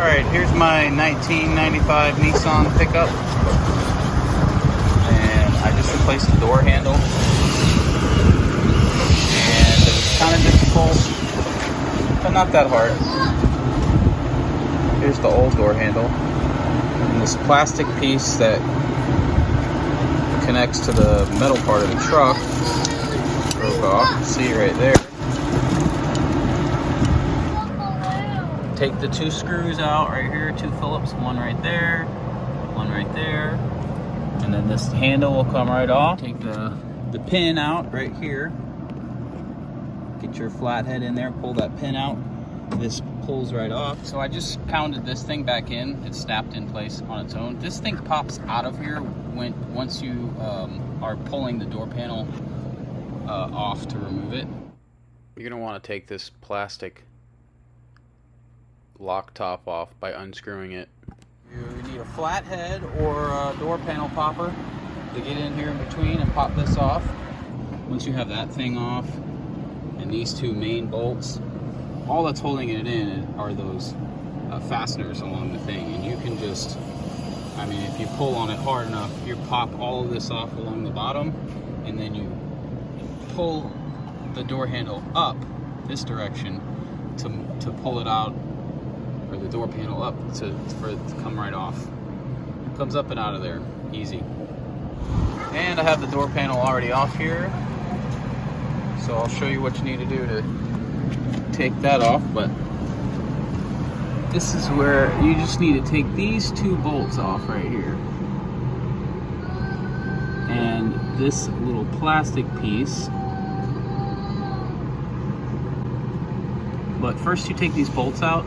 Alright, here's my 1995 Nissan pickup. And I just replaced the door handle. And it was kind of difficult, but not that hard. Here's the old door handle. And this plastic piece that connects to the metal part of the truck broke off. See right there. Take the two screws out right here, two Phillips, one right there, and then this handle will come right off. Take the pin out right here. Get your flathead in there, pull that pin out. This pulls right off. So I just pounded this thing back in. It's snapped in place on its own. This thing pops out of here once you are pulling the door panel off to remove it. You're gonna want to take this plastic lock top off by unscrewing it. You need a flathead or a door panel popper to get in here in between and pop this off. Once you have that thing off and these two main bolts, all that's holding it in are those fasteners along the thing, and you can just, I mean, if you pull on it hard enough, you pop all of this off along the bottom, and then you pull the door handle up this direction to pull it out, or the door panel up for it to come right off. It comes up and out of there, easy. And I have the door panel already off here, so I'll show you what you need to do to take that off. But this is where you just need to take these two bolts off right here, and this little plastic piece. But first you take these bolts out,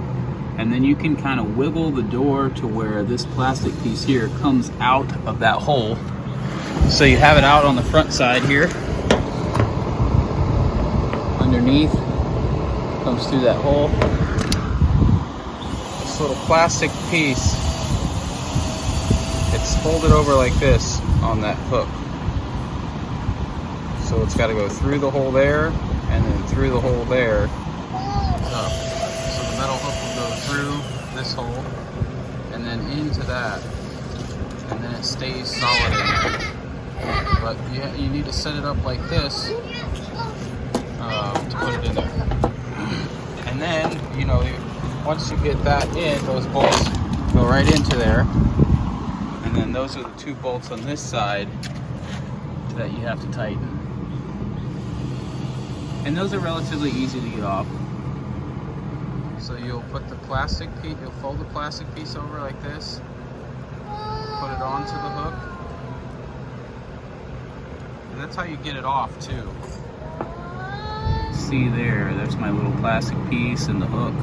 and then you can kind of wiggle the door to where this plastic piece here comes out of that hole. So you have it out on the front side here. Underneath, comes through that hole. This little plastic piece, it's folded over like this on that hook. So it's got to go through the hole there, and then through the hole there. So the metal hook will go through this hole and then into that, and then it stays solid in there. But you need to set it up like this to put it in there. And then, you know, once you get that in, those bolts go right into there. And then those are the two bolts on this side that you have to tighten. And those are relatively easy to get off. So you'll put the plastic piece, you'll fold the plastic piece over like this, put it onto the hook, and that's how you get it off too. See there, there's my little plastic piece and the hook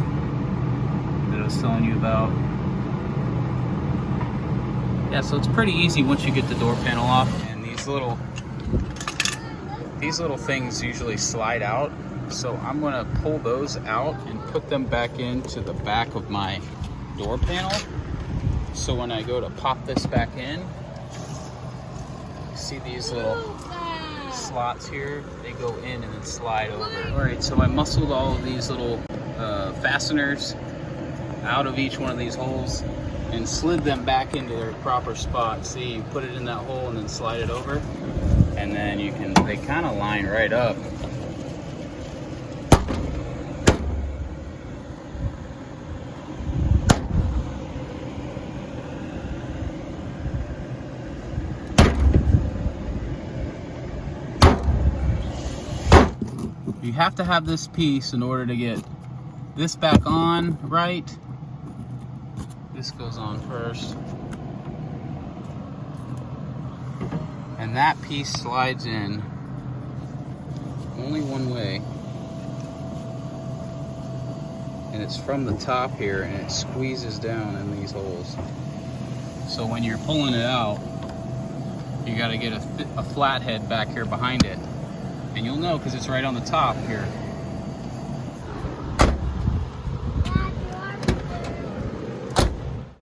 that I was telling you about. Yeah, so it's pretty easy once you get the door panel off. And these little things usually slide out. So I'm gonna pull those out and put them back into the back of my door panel. So when I go to pop this back in, see these little slots here? They go in and then slide over. All right, so I muscled all of these little fasteners out of each one of these holes and slid them back into their proper spot. See, you put it in that hole and then slide it over, and then they kind of line right up. You have to have this piece in order to get this back on right. This goes on first. And that piece slides in only one way. And it's from the top here, and it squeezes down in these holes. So when you're pulling it out, you got to get a flathead back here behind it. And you'll know because it's right on the top here.